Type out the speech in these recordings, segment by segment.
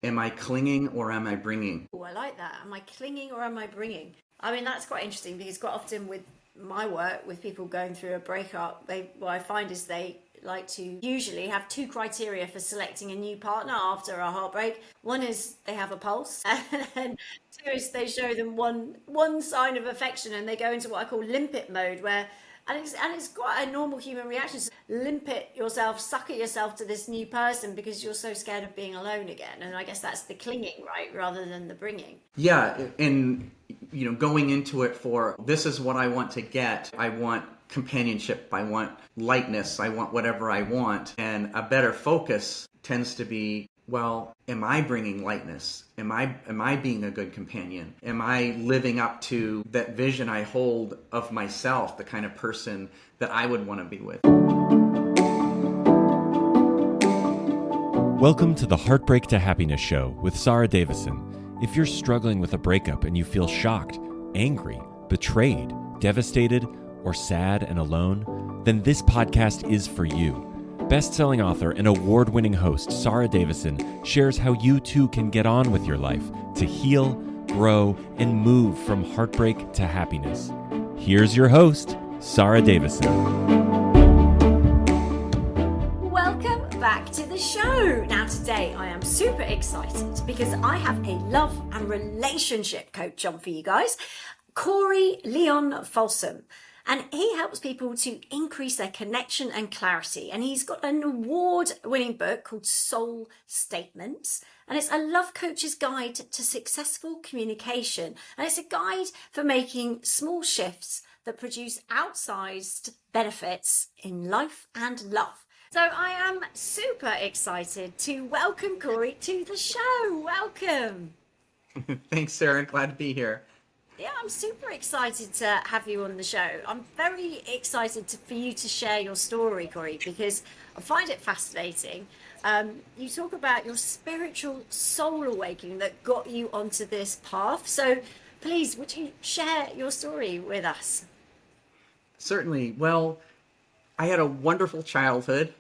Am I clinging or am I bringing? Oh, I like that. Am I clinging or am I bringing? I mean, that's quite interesting because quite often with my work, with people going through a breakup, what I find is they like to usually have two criteria for selecting a new partner after a heartbreak. One is they have a pulse, and two is they show them one sign of affection, and they go into what I call limpet mode, where and it's quite a normal human reaction. So limpet yourself, suck at yourself to this new person because you're so scared of being alone again. And I guess that's the clinging, right, rather than the bringing. Yeah, and going into it for this is what I want to get. I want companionship, I want lightness, I want whatever I want. And a better focus tends to be, well, am I bringing lightness? Am I being a good companion? Am I living up to that vision I hold of myself, the kind of person that I would want to be with? Welcome to the Heartbreak to Happiness Show with Sarah Davison. If you're struggling with a breakup and you feel shocked, angry, betrayed, devastated, or sad and alone, then this podcast is for you. Best-selling author and award-winning host Sarah Davison shares how you too can get on with your life to heal, grow, and move from heartbreak to happiness. Here's your host, Sarah Davison. Back to the show. Now today I am super excited because I have a love and relationship coach on for you guys, Corey Lyon Folsom, and he helps people to increase their connection and clarity, and he's got an award-winning book called Soul Statements, and it's a love coach's guide to successful communication, and it's a guide for making small shifts that produce outsized benefits in life and love. So I am super excited to welcome Corey to the show. Welcome. Thanks, Sarah. Glad to be here. Yeah, I'm super excited to have you on the show. I'm very excited for you to share your story, Corey, because I find it fascinating. You talk about your spiritual soul awakening that got you onto this path. So please, would you share your story with us? Certainly. Well, I had a wonderful childhood.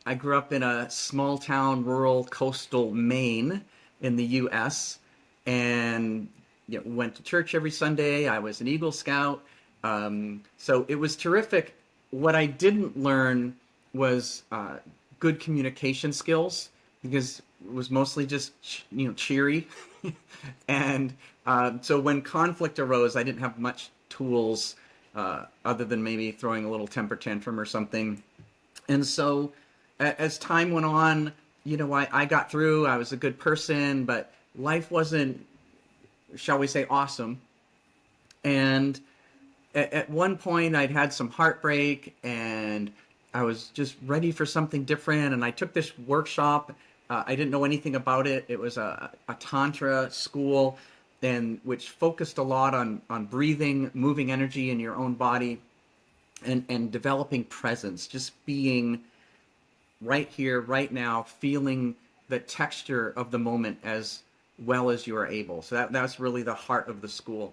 I grew up in a small town, rural, coastal Maine in the U.S. and went to church every Sunday. I was an Eagle Scout. So it was terrific. What I didn't learn was good communication skills because it was mostly just, cheery. And so when conflict arose, I didn't have much tools other than maybe throwing a little temper tantrum or something. And so as time went on, I got through. I was a good person, but life wasn't, shall we say, awesome. And at one point, I'd had some heartbreak, and I was just ready for something different. And I took this workshop. I didn't know anything about it. It was a Tantra school, and which focused a lot on breathing, moving energy in your own body, and developing presence, just being right here, right now, feeling the texture of the moment as well as you are able. So that's really the heart of the school.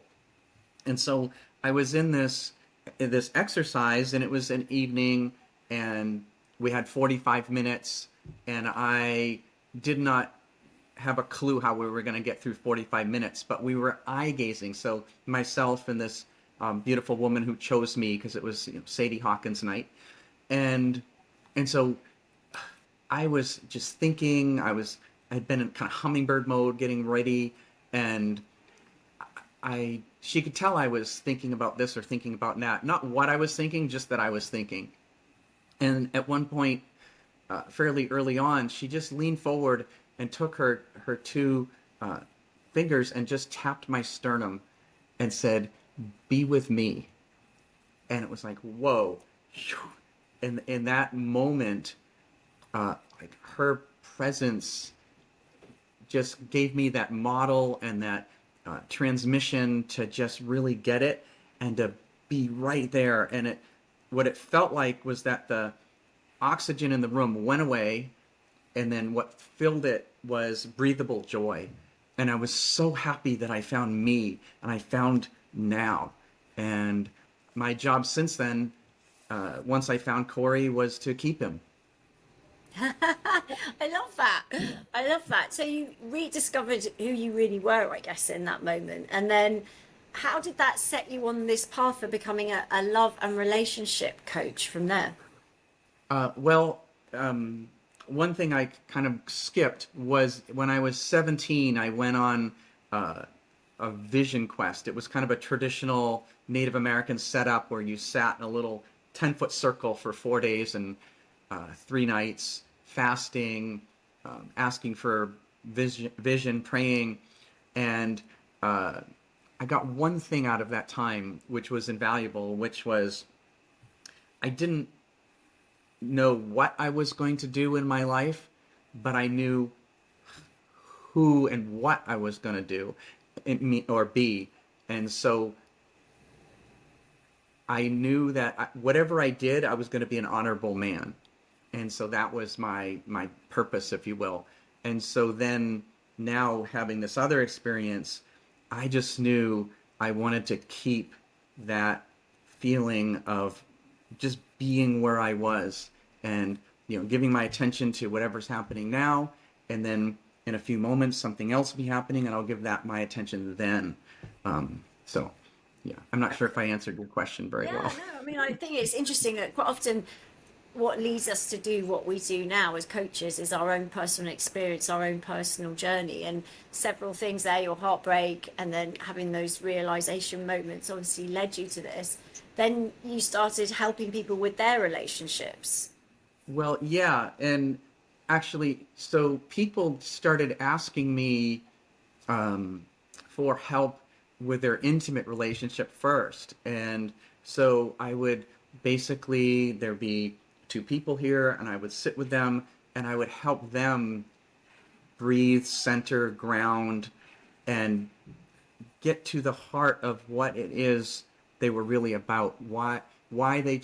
And so I was in this exercise, and it was an evening, and we had 45 minutes, and I did not have a clue how we were going to get through 45 minutes, but we were eye gazing. So myself and this beautiful woman who chose me because it was Sadie Hawkins night, and so I was just thinking. I'd been in kind of hummingbird mode, getting ready, and she could tell I was thinking about this or thinking about that. Not what I was thinking, just that I was thinking. And at one point, fairly early on, she just leaned forward and took her two fingers and just tapped my sternum and said, "Be with me." And it was like, whoa. And in that moment, like her presence just gave me that model and that transmission to just really get it and to be right there. And what it felt like was that the oxygen in the room went away, and then what filled it was breathable joy. And I was so happy that I found me, and I found now. And my job since then, once I found Corey, was to keep him. I love that. I love that. So you rediscovered who you really were, I guess, in that moment. And then how did that set you on this path for becoming a love and relationship coach from there? Well, one thing I kind of skipped was when I was 17, I went on uh, a vision quest. It was kind of a traditional Native American setup where you sat in a little 10-foot circle for 4 days and 3 nights, fasting, asking for vision, praying. And I got one thing out of that time, which was invaluable, which was I didn't know what I was going to do in my life, but I knew who and what I was going to do or be. And so I knew that whatever I did, I was going to be an honorable man. And so that was my purpose, if you will. And so then now having this other experience, I just knew I wanted to keep that feeling of just being where I was and, giving my attention to whatever's happening now. And then in a few moments, something else will be happening and I'll give that my attention then. So yeah, I'm not sure if I answered your question very well. No, I mean, I think it's interesting that quite often what leads us to do what we do now as coaches is our own personal experience, our own personal journey, and several things there, your heartbreak, and then having those realization moments obviously led you to this. Then you started helping people with their relationships. Well, yeah, and actually, so people started asking me for help with their intimate relationship first. And so I would basically, there'd be two people here, and I would sit with them, and I would help them breathe, center, ground, and get to the heart of what it is they were really about, why they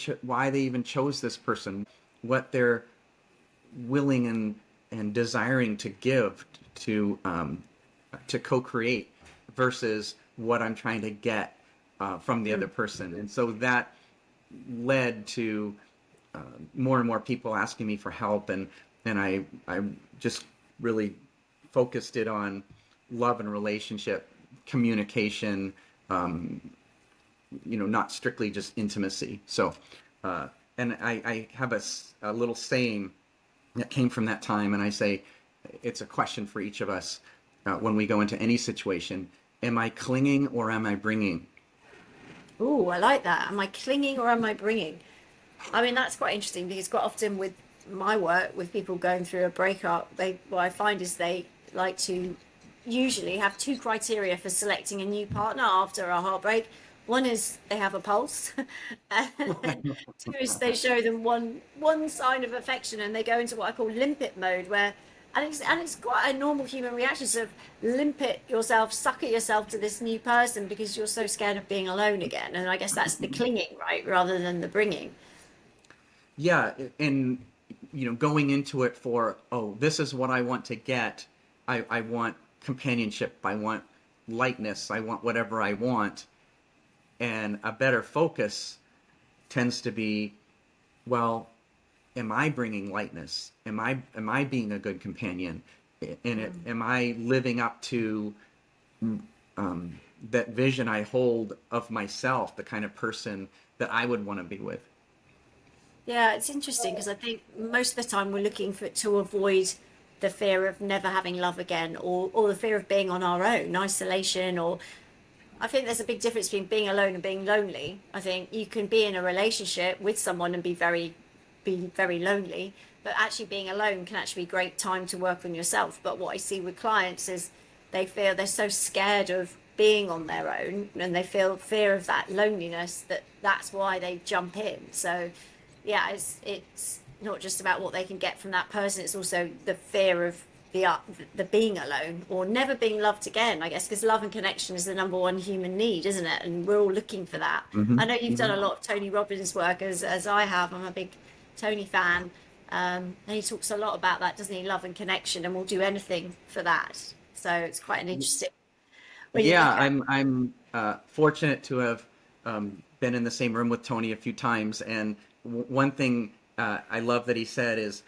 even chose this person, what they're willing and desiring to give to co-create versus what I'm trying to get from the other person. And so that led to more and more people asking me for help, and I just really focused it on love and relationship, communication, not strictly just intimacy. So, and I have a little saying that came from that time, and I say it's a question for each of us when we go into any situation. Am I clinging or am I bringing? Oh, I like that. Am I clinging or am I bringing? I mean, that's quite interesting because quite often with my work, with people going through a breakup, what I find is they like to usually have two criteria for selecting a new partner after a heartbreak. One is they have a pulse, and two is they show them one sign of affection, and they go into what I call limpet mode, where and it's quite a normal human reaction, sort of limpet yourself, sucker yourself to this new person because you're so scared of being alone again. And I guess that's the clinging, right, rather than the bringing. Yeah, and going into it for, oh, this is what I want to get. I want companionship. I want lightness. I want whatever I want. And a better focus tends to be, well, am I bringing lightness? Am I being a good companion? Am I living up to that vision I hold of myself, the kind of person that I would want to be with? Yeah, it's interesting because I think most of the time we're looking to avoid the fear of never having love again, or the fear of being on our own, isolation, or I think there's a big difference between being alone and being lonely. I think you can be in a relationship with someone and be very lonely, but actually being alone can actually be great time to work on yourself. But what I see with clients is they feel they're so scared of being on their own, and they feel fear of that loneliness, that's why they jump in. So yeah, it's not just about what they can get from that person, it's also the fear of the being alone or never being loved again, I guess, because love and connection is the number one human need, isn't it? And we're all looking for that. I know you've done a lot of Tony Robbins work, as I have. I'm a big Tony fan, and he talks a lot about that, doesn't he? Love and connection, and we'll do anything for that. So it's quite an interesting. Yeah, I'm fortunate to have been in the same room with Tony a few times, and one thing I love that he said is,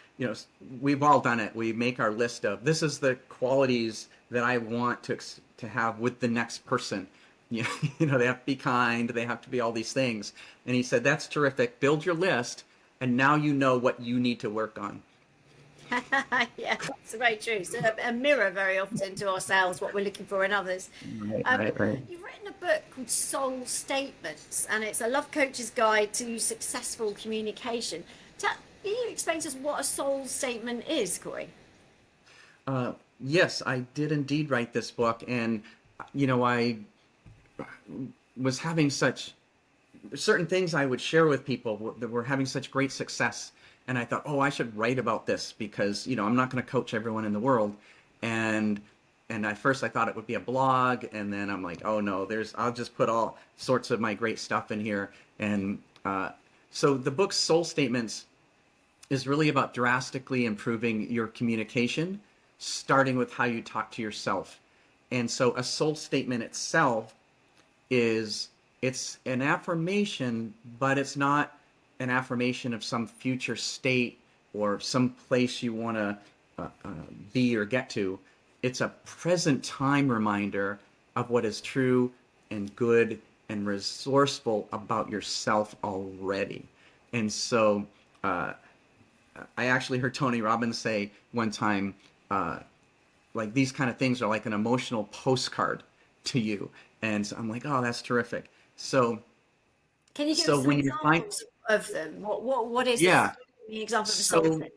we've all done it. We make our list of, this is the qualities that I want to have with the next person. They have to be kind, they have to be all these things. And he said, that's terrific. Build your list, and now you know what you need to work on. Yeah, that's very true. So a mirror very often to ourselves, what we're looking for in others. Right. You've written a book called Soul Statements, and it's a love coach's guide to successful communication. Can you explain to us what a soul statement is, Corey? Yes, I did indeed write this book, and I was having such certain things I would share with people that were having such great success. And I thought, oh, I should write about this because, I'm not going to coach everyone in the world. And at first I thought it would be a blog. And then I'm like, oh no, I'll just put all sorts of my great stuff in here. And so the book Soul Statements is really about drastically improving your communication, starting with how you talk to yourself. And so a soul statement itself it's an affirmation, but it's not an affirmation of some future state or some place you want to be or get to. It's a present time reminder of what is true and good and resourceful about yourself already. And so I actually heard Tony Robbins say one time, like these kind of things are like an emotional postcard to you. And so I'm like, oh, that's terrific. So can you give us some examples of them? What is the example of a soul statement?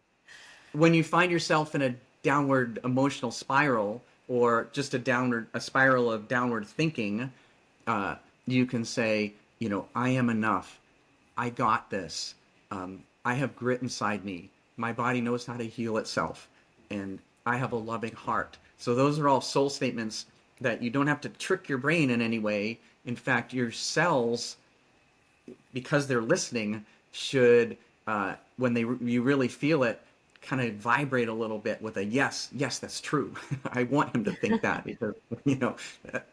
When you find yourself in a downward emotional spiral, or just a spiral of downward thinking, you can say, I am enough. I got this. I have grit inside me. My body knows how to heal itself. And I have a loving heart. So those are all soul statements that you don't have to trick your brain in any way. In fact, your cells, because they're listening, should, when you really feel it, kind of vibrate a little bit with a yes, that's true. I want him to think that because,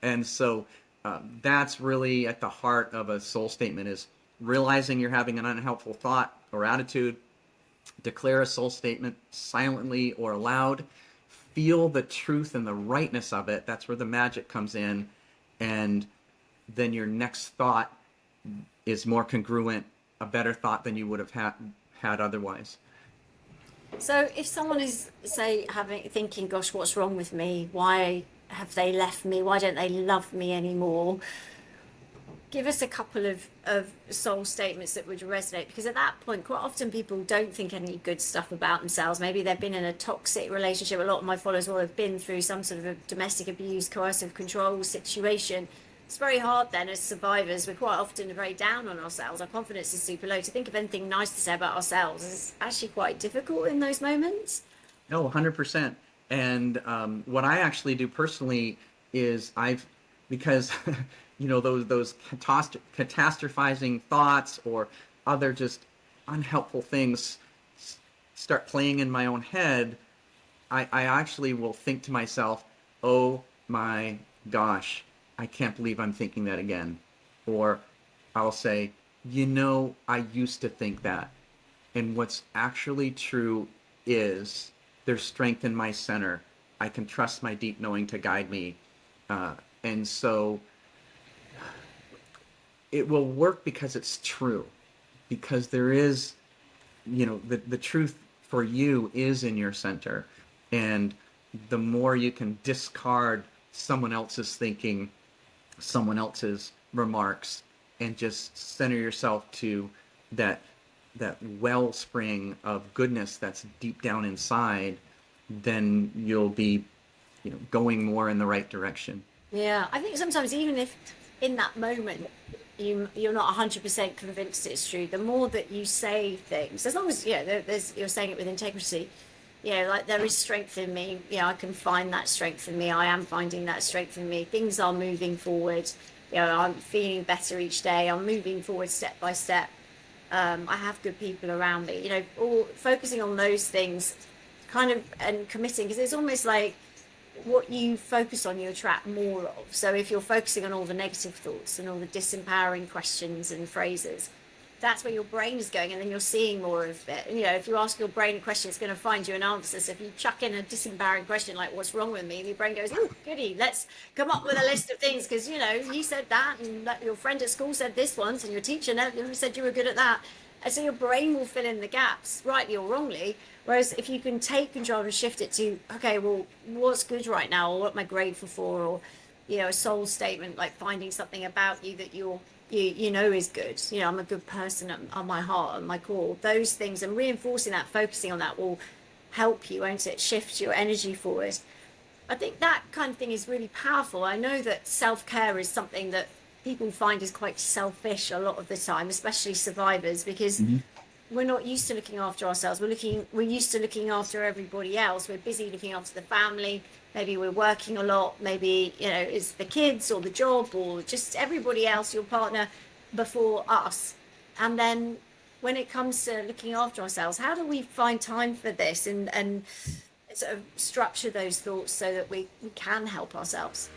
and so that's really at the heart of a soul statement, is realizing you're having an unhelpful thought or attitude. Declare a soul statement silently or aloud. Feel the truth and the rightness of it. That's where the magic comes in. And then your next thought is more congruent, a better thought than you would have had otherwise. So if someone is, say, thinking, gosh, what's wrong with me? Why have they left me? Why don't they love me anymore? Give us a couple of soul statements that would resonate, because at that point, quite often people don't think any good stuff about themselves. Maybe they've been in a toxic relationship. A lot of my followers will have been through some sort of a domestic abuse, coercive control situation. It's very hard then as survivors. We're quite often very down on ourselves. Our confidence is super low. To think of anything nice to say about ourselves is actually quite difficult in those moments. No, 100%. And what I actually do personally is because those catastrophizing thoughts or other just unhelpful things start playing in my own head, I actually will think to myself, oh my gosh, I can't believe I'm thinking that again. Or I'll say, I used to think that. And what's actually true is there's strength in my center. I can trust my deep knowing to guide me. And so it will work because it's true. Because there is, the truth for you is in your center. And the more you can discard someone else's thinking, someone else's remarks, and just center yourself to that wellspring of goodness that's deep down inside, then you'll be going more in the right direction. Yeah, I think sometimes even if in that moment you're not 100% convinced it's true, the more that you say things, as long as you're saying it with integrity, like there is strength in me, I can find that strength in me, I am finding that strength in me, things are moving forward, I'm feeling better each day, I'm moving forward step by step, I have good people around me, all focusing on those things and committing, because it's almost like what you focus on you attract more of. So if you're focusing on all the negative thoughts and all the disempowering questions and phrases, that's where your brain is going, and then you're seeing more of it. And, if you ask your brain a question, it's going to find you an answer. So if you chuck in a disempowering question like, what's wrong with me? Your brain goes, oh, goody, let's come up with a list of things, because, you said that, and that your friend at school said this once, and your teacher never said you were good at that. And so your brain will fill in the gaps, rightly or wrongly. Whereas if you can take control and shift it to, okay, well, what's good right now, or what am I grateful for, or, a soul statement, like finding something about you that you is good. I'm a good person on my heart, on my core. Those things, and reinforcing that, focusing on that, will help you, won't it? Shift your energy forward. I think that kind of thing is really powerful. I know that self-care is something that people find is quite selfish a lot of the time, especially survivors, because we're not used to looking after ourselves. We're used to looking after everybody else. We're busy looking after the family. Maybe we're working a lot. Maybe, it's the kids or the job or just everybody else, your partner, before us. And then when it comes to looking after ourselves, how do we find time for this and sort of structure those thoughts so that we can help ourselves?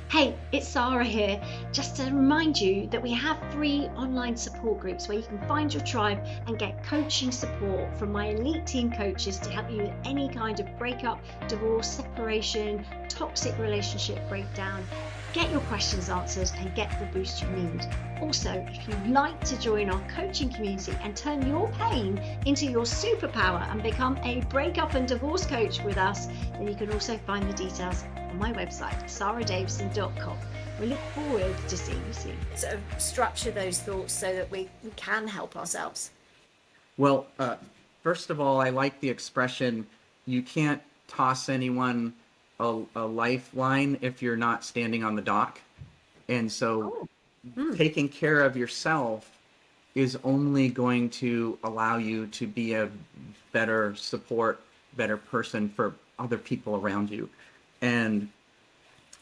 Hey, it's Sarah here. Just to remind you that we have 3 online support groups where you can find your tribe and get coaching support from my elite team coaches to help you with any kind of breakup, divorce, separation, toxic relationship breakdown. Get your questions answered and get the boost you need. Also, if you'd like to join our coaching community and turn your pain into your superpower and become a breakup and divorce coach with us, then you can also find the details on my website, sarahdavison.com. We look forward to seeing you soon. Sort of structure those thoughts so that we can help ourselves. Well, first of all, I like the expression, you can't toss anyone a lifeline if you're not standing on the dock. And so taking care of yourself is only going to allow you to be a better support, better person for other people around you. And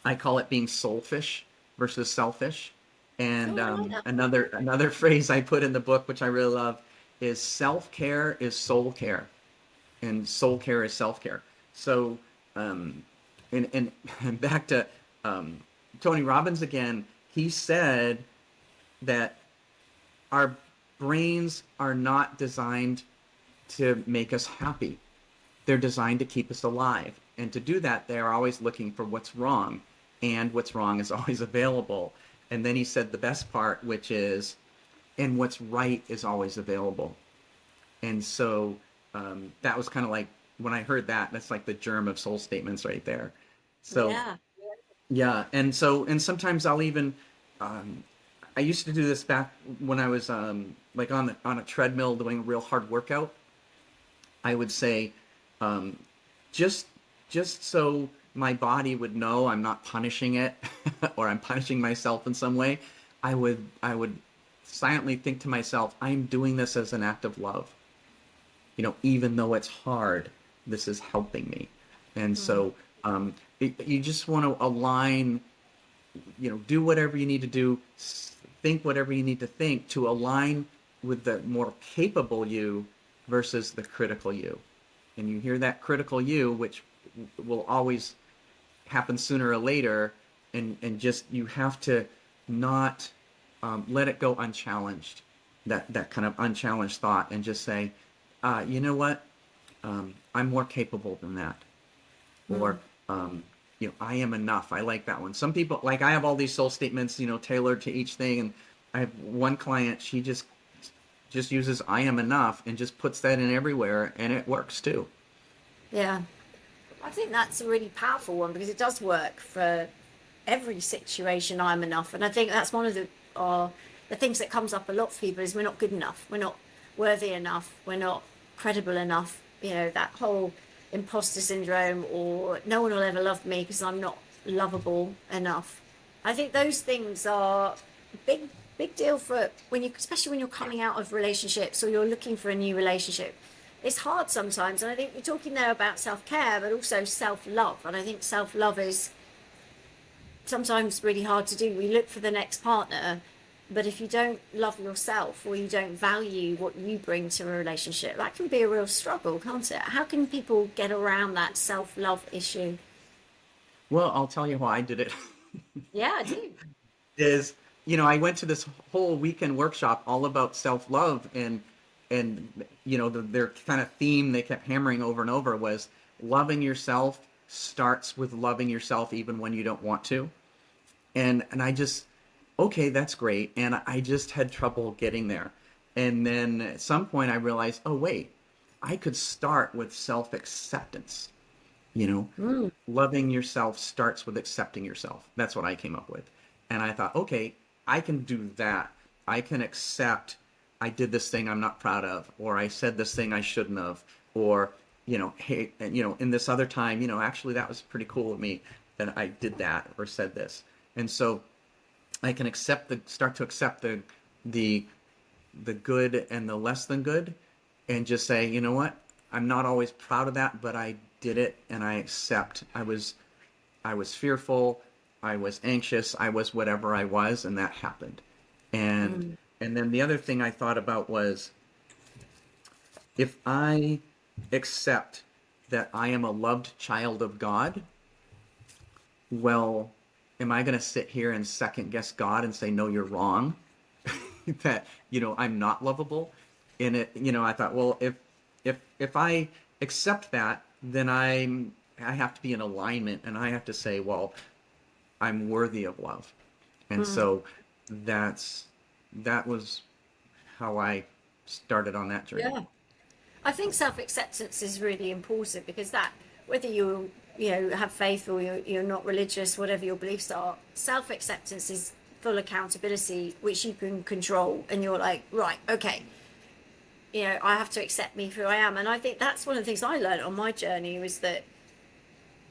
I call it being soulfish versus selfish. And another phrase I put in the book, which I really love, is self-care is soul care, and soul care is self-care. So, and back to Tony Robbins again, he said that our brains are not designed to make us happy. They're designed to keep us alive. And to do that, they are always looking for what's wrong. And what's wrong is always available. And then he said the best part, which is, and what's right is always available. And so that was kind of like, when I heard that, that's like the germ of soul statements right there. So, yeah. And sometimes I'll even, I used to do this back when I was like on a treadmill doing a real hard workout. I would say, just so my body would know I'm not punishing it or I'm punishing myself in some way, I would silently think to myself, I'm doing this as an act of love. Even though it's hard, this is helping me. And so you just want to align, do whatever you need to do, think whatever you need to think to align with the more capable you versus the critical you. And you hear that critical you, which will always happen sooner or later, and just you have to not let it go unchallenged, that kind of unchallenged thought, and just say, you know what, I'm more capable than that. Or I am enough. I like that one. Some people, like I have all these soul statements, tailored to each thing, and I have one client, she just uses I am enough and just puts that in everywhere, and it works too. Yeah. I think that's a really powerful one, because it does work for every situation, I'm enough. And I think that's one of the things that comes up a lot for people is we're not good enough. We're not worthy enough. We're not credible enough. That whole imposter syndrome, or no one will ever love me because I'm not lovable enough. I think those things are big deal for especially when you're coming out of relationships or you're looking for a new relationship. It's hard sometimes, and I think you're talking there about self-care, but also self-love. And I think self-love is sometimes really hard to do. We look for the next partner, but if you don't love yourself, or you don't value what you bring to a relationship, that can be a real struggle, can't it? How can people get around that self-love issue? Well, I'll tell you how I did it. Yeah, I do. Is I went to this whole weekend workshop all about self-love, and their kind of theme they kept hammering over and over was loving yourself starts with loving yourself even when you don't want to. And I just, okay, that's great. And I just had trouble getting there. And then at some point I realized, oh, wait, I could start with self-acceptance. Loving yourself starts with accepting yourself. That's what I came up with. And I thought, okay, I can do that. I can accept I did this thing I'm not proud of, or I said this thing I shouldn't have, or, hey, in this other time, actually that was pretty cool of me that I did that or said this. And so I can start to accept the good and the less than good, and just say, you know what? I'm not always proud of that, but I did it, and I accept. I was fearful, I was anxious, I was whatever I was, and that happened. And then the other thing I thought about was, if I accept that I am a loved child of God, well, am I going to sit here and second guess God and say, no, you're wrong? That, I'm not lovable? And I thought, well, if I accept that, then I have to be in alignment, and I have to say, well, I'm worthy of love. And so that was how I started on that journey. Yeah. I think self-acceptance is really important, because that, whether you have faith or you're not religious, whatever your beliefs are, self-acceptance is full accountability, which you can control, and you're like, right, okay, I have to accept me for who I am. And I think that's one of the things I learned on my journey, was that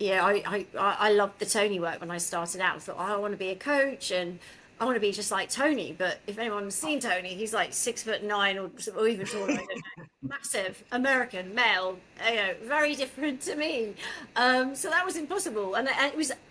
I loved the Tony work when I started out. I thought, I want to be a coach and I want to be just like Tony. But if anyone's seen Tony, he's like 6'9" or even taller, I don't know. Massive, American, male, very different to me. So that was impossible. And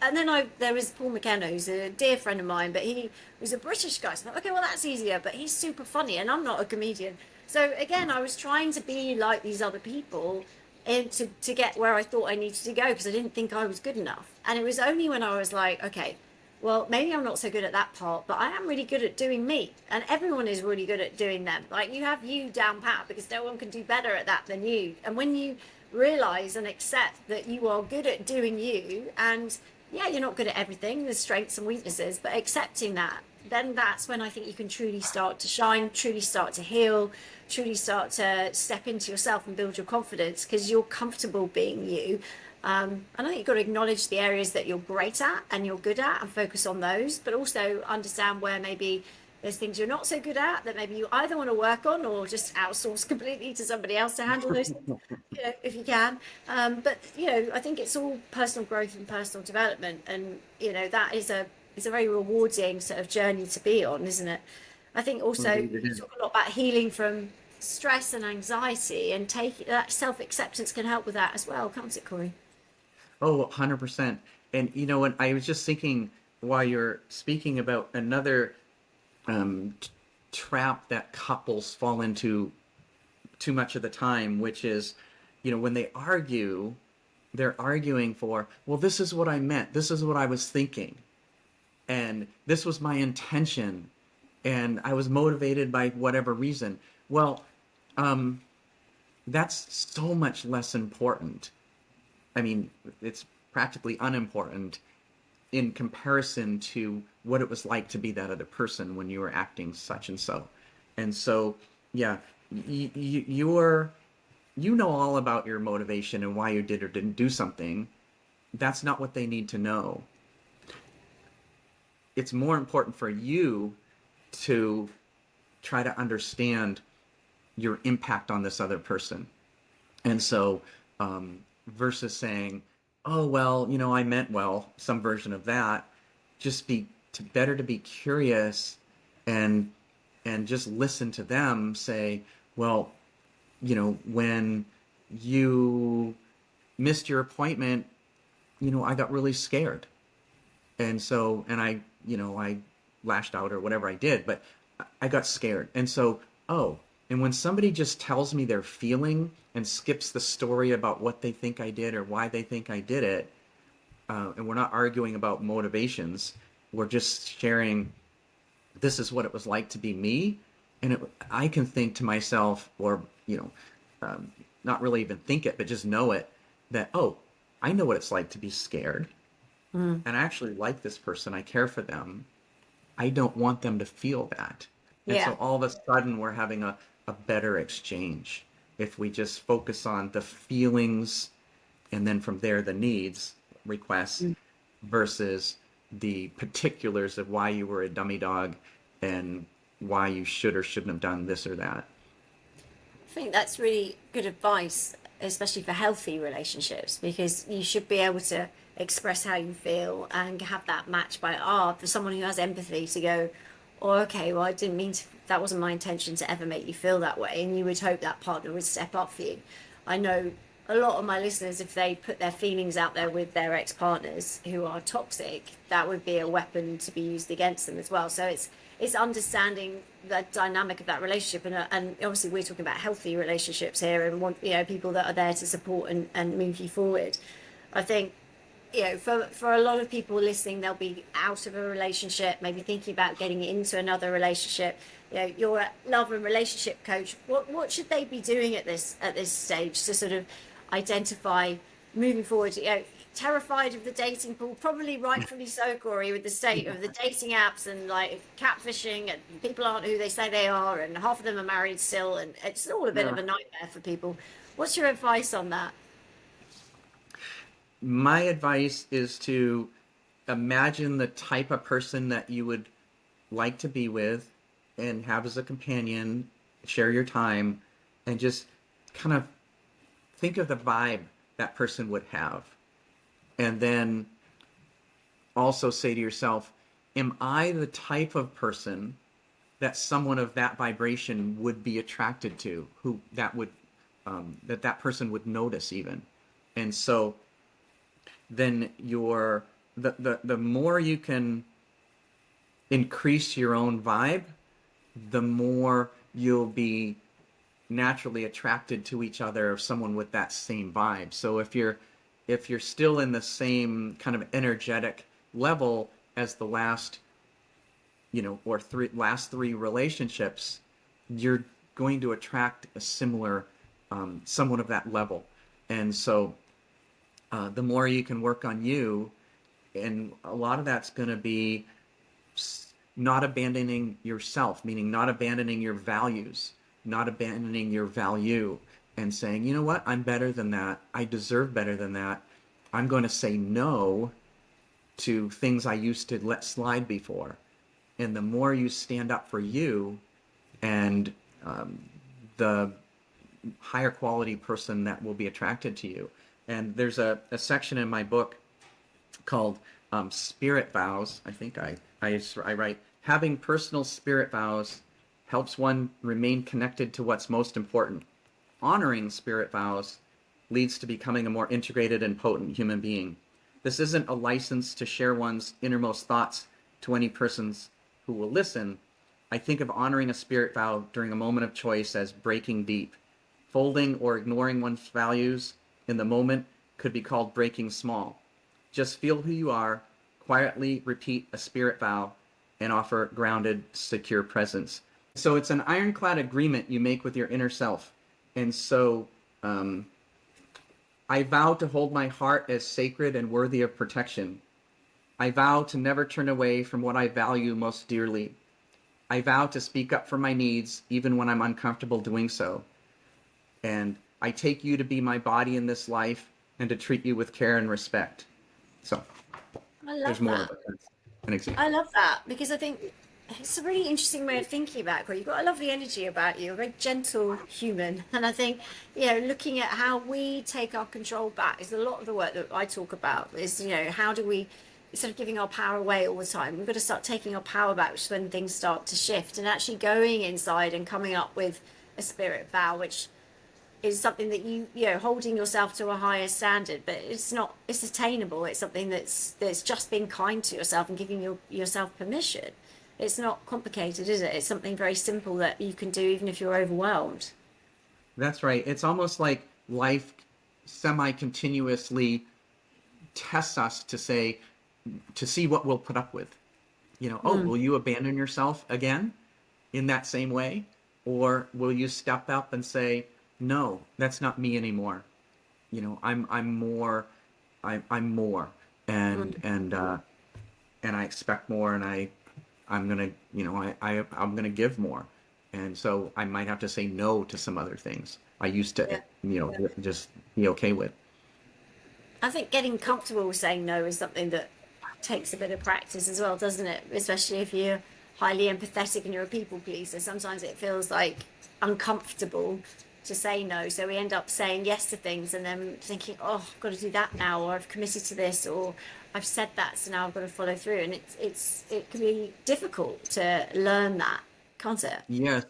then there was Paul McKenna, who's a dear friend of mine, but he was a British guy. So I thought, okay, well, that's easier, but he's super funny and I'm not a comedian. So again, I was trying to be like these other people, and to get where I thought I needed to go, because I didn't think I was good enough. And it was only when I was like, okay, well, maybe I'm not so good at that part, but I am really good at doing me. And everyone is really good at doing them. Like, you have you down pat, because no one can do better at that than you. And when you realize and accept that you are good at doing you, and yeah, you're not good at everything, there's strengths and weaknesses, but accepting that, then that's when I think you can truly start to shine, truly start to heal, truly start to step into yourself and build your confidence, because you're comfortable being you. And I think you've got to acknowledge the areas that you're great at and you're good at, and focus on those, but also understand where maybe there's things you're not so good at that maybe you either want to work on, or just outsource completely to somebody else to handle those things, if you can. But I think it's all personal growth and personal development, and that is a very rewarding sort of journey to be on, isn't it? I think also you talk a lot about healing from stress and anxiety, and that self-acceptance can help with that as well, can't it, Corey? Oh, 100%. And when I was just thinking while you're speaking about another trap that couples fall into too much of the time, which is, when they argue, they're arguing for, well, this is what I meant, this is what I was thinking, and this was my intention, and I was motivated by whatever reason. Well, that's so much less important. I mean, it's practically unimportant in comparison to what it was like to be that other person when you were acting such and so. And so, yeah, you know all about your motivation and why you did or didn't do something. That's not what they need to know. It's more important for you to try to understand your impact on this other person. And so, versus saying, oh, well, I meant well, some version of that, just better to be curious and just listen to them say, well, when you missed your appointment, I got really scared. And so, and I lashed out or whatever I did, but I got scared. And so, and when somebody just tells me their feeling and skips the story about what they think I did or why they think I did it, and we're not arguing about motivations, we're just sharing this is what it was like to be me. And I can think to myself, or, not really even think it, but just know it, that, oh, I know what it's like to be scared. And I actually like this person. I care for them. I don't want them to feel that. And Yeah. so all of a sudden we're having a better exchange if we just focus on the feelings and then from there the needs, requests, versus the particulars of why you were a dummy dog and why you should or shouldn't have done this or that. I think that's really good advice, especially for healthy relationships, because you should be able to express how you feel and have that match by, for someone who has empathy to go, oh, okay, well, I didn't mean to, that wasn't my intention to ever make you feel that way. And you would hope that partner would step up for you. I know a lot of my listeners, if they put their feelings out there with their ex-partners who are toxic, that would be a weapon to be used against them as well. So it's understanding the dynamic of that relationship, and obviously we're talking about healthy relationships here, and want, people that are there to support and move you forward. I think, for a lot of people listening, they'll be out of a relationship, maybe thinking about getting into another relationship. You're a love and relationship coach. What should they be doing at this stage to sort of identify moving forward? Terrified of the dating pool, probably rightfully so, Corey, with the state of the dating apps and like catfishing, and people aren't who they say they are, and half of them are married still, and it's all a bit of a nightmare for people. What's your advice on that? My advice is to imagine the type of person that you would like to be with and have as a companion, share your time, and just kind of think of the vibe that person would have. And then also say to yourself, am I the type of person that someone of that vibration would be attracted to, who that would, that person would notice even? And so then the more you can increase your own vibe, the more you'll be naturally attracted to each other of someone with that same vibe. So if you're still in the same kind of energetic level as the last, last three relationships, you're going to attract a similar, someone of that level. And so the more you can work on you, and a lot of that's going to be not abandoning yourself, meaning not abandoning your values, not abandoning your value, and saying, you know what, I'm better than that. I deserve better than that. I'm going to say no to things I used to let slide before. And the more you stand up for you, and the higher quality person that will be attracted to you. And there's a section in my book called Spirit Vows. I think I write, having personal spirit vows helps one remain connected to what's most important. Honoring spirit vows leads to becoming a more integrated and potent human being. This isn't a license to share one's innermost thoughts to any persons who will listen. I think of honoring a spirit vow during a moment of choice as breaking deep. Folding or ignoring one's values in the moment could be called breaking small. Just feel who you are, quietly repeat a spirit vow, and offer grounded, secure presence. So it's an ironclad agreement you make with your inner self. And so I vow to hold my heart as sacred and worthy of protection. I vow to never turn away from what I value most dearly. I vow to speak up for my needs even when I'm uncomfortable doing so. And I take you to be my body in this life and to treat you with care and respect. So there's more of it. That's an example. I love that, because I think it's a really interesting way of thinking about it, Corey. You've got a lovely energy about you, a very gentle human. And I think, looking at how we take our control back is a lot of the work that I talk about is, how do we, instead of giving our power away all the time, we've got to start taking our power back, which is when things start to shift, and actually going inside and coming up with a spirit vow, which is something that you holding yourself to a higher standard, but it's attainable. It's something that's just being kind to yourself and giving yourself permission. It's not complicated, is it? It's something very simple that you can do even if you're overwhelmed. That's right. It's almost like life semi-continuously tests us to see what we'll put up with. Oh, will you abandon yourself again in that same way? Or will you step up and say, no, that's not me anymore. I'm more, I'm more, and I expect more, and I'm gonna, I'm gonna give more, and so I might have to say no to some other things I used to, Yeah. just be okay with. I think getting comfortable with saying no is something that takes a bit of practice as well, doesn't it? Especially if you're highly empathetic and you're a people pleaser. Sometimes it feels like uncomfortable to say no. So we end up saying yes to things and then thinking, oh, I've got to do that now, or I've committed to this, or I've said that, so now I've got to follow through. And it can be difficult to learn that, can't it? Yes.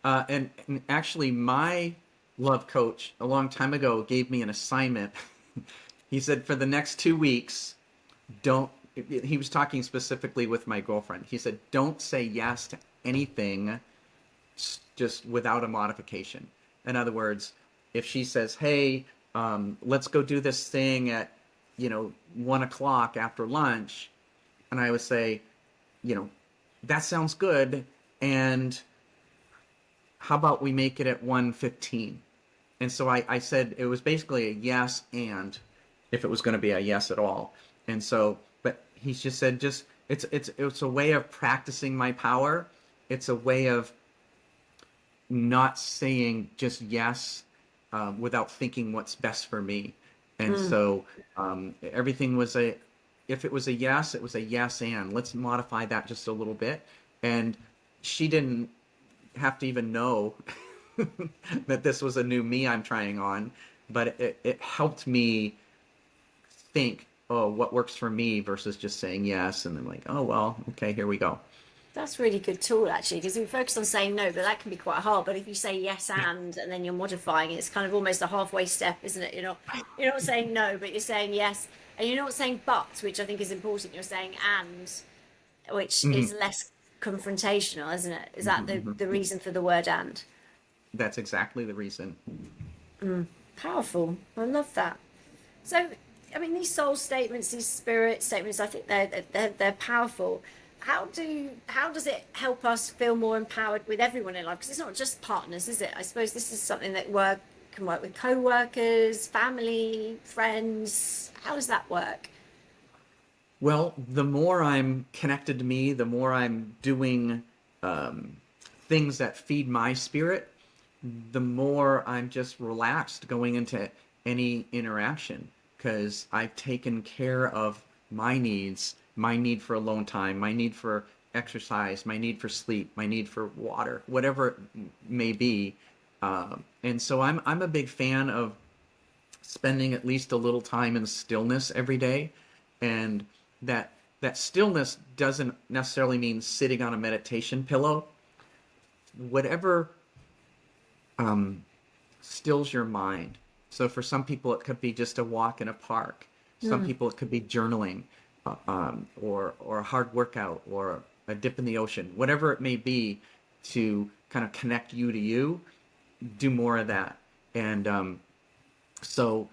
And actually, my love coach a long time ago gave me an assignment. He said, for the next 2 weeks, don't, he was talking specifically with my girlfriend. He said, don't say yes to anything just without a modification. In other words, if she says, hey, let's go do this thing at, 1 o'clock after lunch, and I would say, that sounds good. And how about we make it at 1:15? And so I said it was basically a yes, and if it was going to be a yes at all. And so, but he just said, it's a way of practicing my power. It's a way of not saying just yes without thinking what's best for me. And so everything was if it was a yes, it was a yes, and let's modify that just a little bit. And she didn't have to even know that this was a new me I'm trying on, but it helped me think, oh, what works for me versus just saying yes. And then like, oh, well, okay, here we go. That's a really good tool actually, because we focus on saying no, but that can be quite hard. But if you say yes and then you're modifying it, it's kind of almost a halfway step, isn't it? You're not saying no, but you're saying yes, and you're not saying but, which I think is important. You're saying and, which is less confrontational, isn't it? Is that the reason for the word and? That's exactly the reason. Powerful. I love that. So, I mean, these soul statements, these spirit statements, I think they're powerful. How does it help us feel more empowered with everyone in life? Because it's not just partners, is it? I suppose this is something that can work with co-workers, family, friends. How does that work? Well, the more I'm connected to me, the more I'm doing things that feed my spirit, the more I'm just relaxed going into any interaction, because I've taken care of my needs, my need for alone time, my need for exercise, my need for sleep, my need for water, whatever it may be. And so I'm a big fan of spending at least a little time in stillness every day. And that stillness doesn't necessarily mean sitting on a meditation pillow. Whatever stills your mind. So for some people, it could be just a walk in a park. Some people, it could be journaling, or a hard workout, or a dip in the ocean. Whatever it may be, to kind of connect you to you, do more of that. And so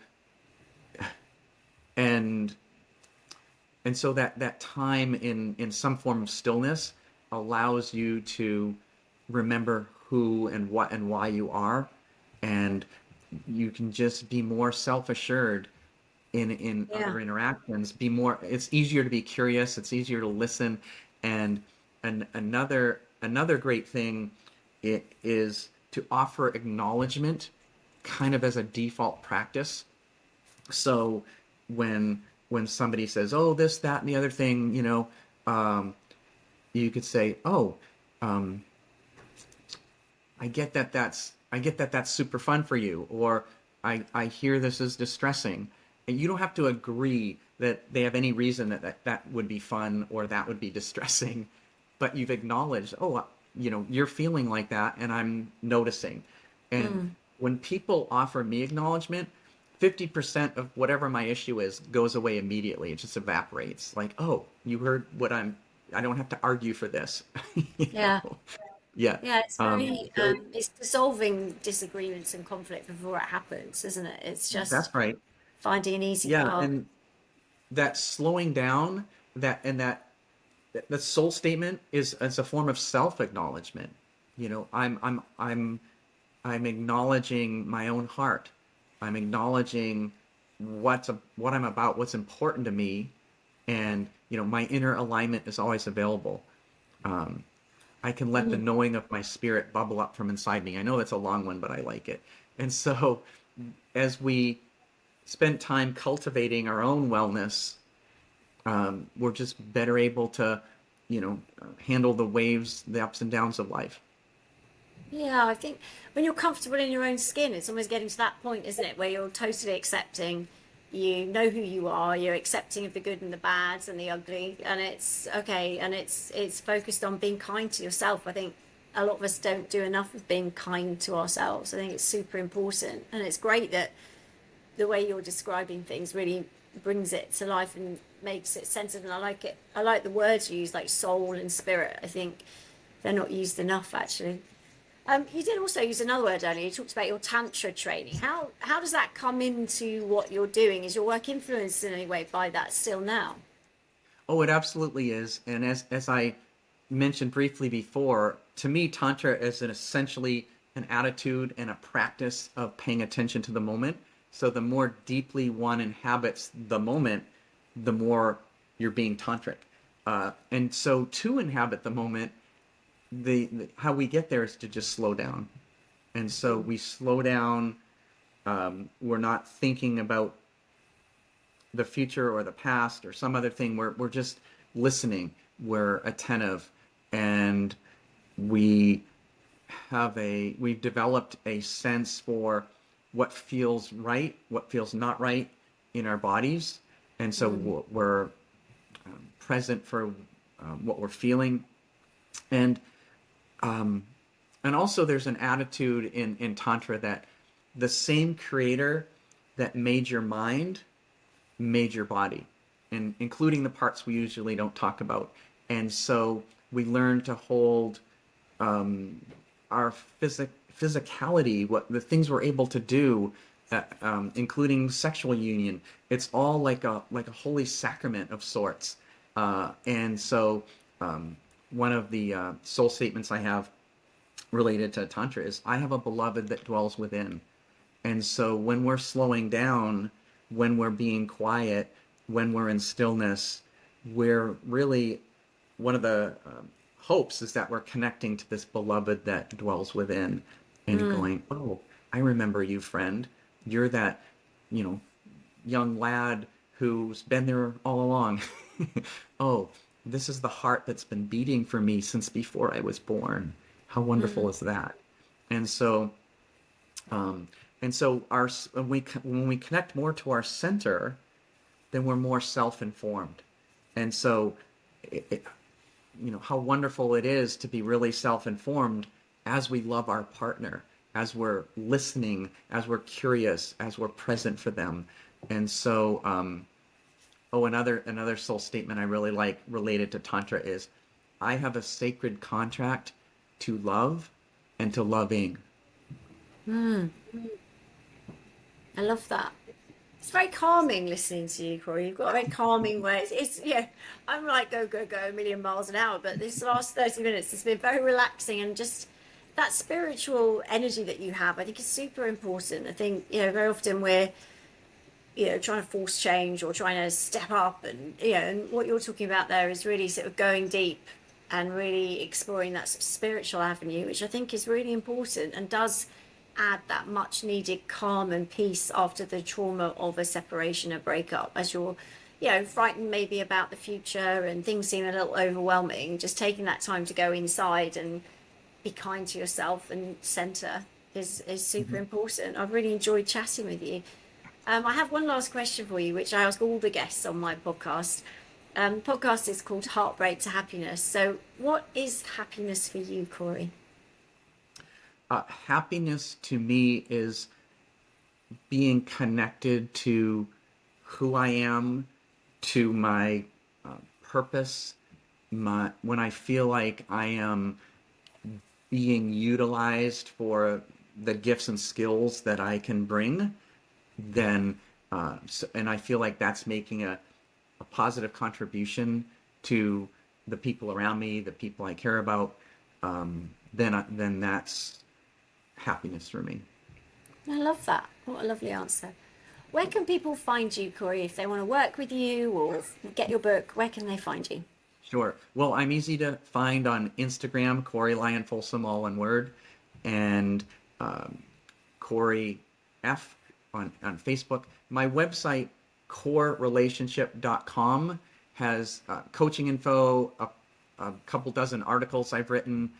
that time in some form of stillness allows you to remember who and what and why you are, and you can just be more self-assured in other interactions. It's easier to be curious, it's easier to listen. And another great thing is to offer acknowledgement kind of as a default practice. So when somebody says, oh, this, that, and the other thing, you could say, oh, I get that that's super fun for you, or I hear this is distressing. And you don't have to agree that they have any reason that would be fun or that would be distressing, but you've acknowledged, oh, you're feeling like that, and I'm noticing. And when people offer me acknowledgement, 50% of whatever my issue is goes away immediately. It just evaporates. Like, oh, you heard I don't have to argue for this. Yeah. Yeah. Yeah, it's very, it's dissolving disagreements and conflict before it happens, isn't it? It's just That's right. finding an easy Yeah, path. and that slowing down, that the soul statement is a form of self-acknowledgement. You know, I'm acknowledging my own heart. I'm acknowledging what I'm about, what's important to me, and you know, my inner alignment is always available. I can let the knowing of my spirit bubble up from inside me. I know that's a long one, but I like it. And so, as we spend time cultivating our own wellness, we're just better able to, you know, handle the waves, the ups and downs of life. Yeah, I think when you're comfortable in your own skin, it's almost getting to that point, isn't it, where you're totally accepting, you know who you are, you're accepting of the good and the bad and the ugly, and it's okay, and it's focused on being kind to yourself. I think a lot of us don't do enough of being kind to ourselves. I think it's super important, and it's great that the way you're describing things really brings it to life and makes it sensitive, and I like it. I like the words you use, like soul and spirit. I think they're not used enough, actually. You did also use another word earlier. You talked about your tantra training. How does that come into what you're doing? Is your work influenced in any way by that still now? Oh, it absolutely is. And as I mentioned briefly before, to me, Tantra is essentially an attitude and a practice of paying attention to the moment. So the more deeply one inhabits the moment, the more you're being tantric. And so to inhabit the moment, the how we get there is to just slow down. And so we slow down. We're not thinking about the future or the past or some other thing. We're just listening. We're attentive, and we we've developed a sense for what feels right, what feels not right in our bodies, and so we're present for what we're feeling, and also there's an attitude in Tantra that the same creator that made your mind made your body, and including the parts we usually don't talk about. And so we learn to hold our physicality, what the things we're able to do, including sexual union. It's all like a holy sacrament of sorts. And so one of the soul statements I have related to Tantra is, I have a beloved that dwells within. And so when we're slowing down, when we're being quiet, when we're in stillness, we're really, one of the hopes is that we're connecting to this beloved that dwells within, and going, oh, I remember you, friend. You're that, you know, young lad who's been there all along. Oh, this is the heart that's been beating for me since before I was born. How wonderful is that? And so, our when we connect more to our center, then we're more self-informed. And so, you know, how wonderful it is to be really self-informed as we love our partner, as we're listening, as we're curious, as we're present for them. And so, another soul statement I really like related to Tantra is, I have a sacred contract to love and to loving. I love that. It's very calming listening to you, Corey. You've got a very calming way. Yeah, I'm like go, go, go a million miles an hour, but this last 30 minutes has been very relaxing, and just that spiritual energy that you have, I think is super important. I think, you know, very often we're, you know, trying to force change or trying to step up, and, you know, and what you're talking about there is really sort of going deep and really exploring that sort of spiritual avenue, which I think is really important and does add that much needed calm and peace after the trauma of a separation, a breakup, as you're, you know, frightened maybe about the future and things seem a little overwhelming. Just taking that time to go inside and be kind to yourself and center is super important. I've really enjoyed chatting with you. I have one last question for you, which I ask all the guests on my podcast. Podcast is called Heartbreak to Happiness. So what is happiness for you, Corey? Happiness to me is being connected to who I am, to my purpose, when I feel like I am being utilized for the gifts and skills that I can bring, then and I feel like that's making a positive contribution to the people around me, the people I care about, then that's happiness for me. I love that. What a lovely answer. Where can people find you, Corey, if they want to work with you or get your book? Where can they find you? Sure. Well, I'm easy to find on Instagram, Corey Lyon Folsom, all one word, and Corey F on Facebook. My website, corerelationship.com, has coaching info, a couple dozen articles I've written.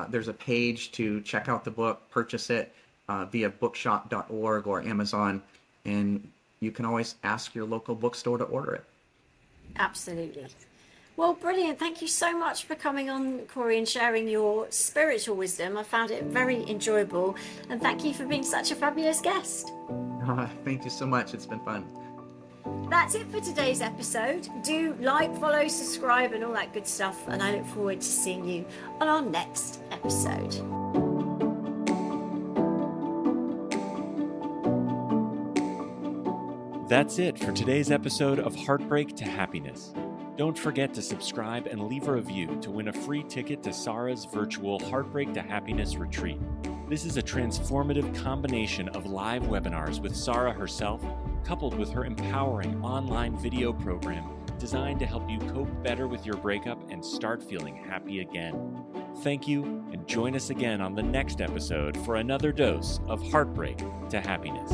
There's a page to check out the book, purchase it via bookshop.org or Amazon, and you can always ask your local bookstore to order it. Absolutely. Well, brilliant. Thank you so much for coming on, Corey, and sharing your spiritual wisdom. I found it very enjoyable, and thank you for being such a fabulous guest. Thank you so much. It's been fun. That's it for today's episode. Do like, follow, subscribe, and all that good stuff, and I look forward to seeing you on our next episode. That's it for today's episode of Heartbreak to Happiness. Don't forget to subscribe and leave a review to win a free ticket to Sarah's virtual Heartbreak to Happiness retreat. This is a transformative combination of live webinars with Sarah herself, coupled with her empowering online video program designed to help you cope better with your breakup and start feeling happy again. Thank you, and join us again on the next episode for another dose of Heartbreak to Happiness.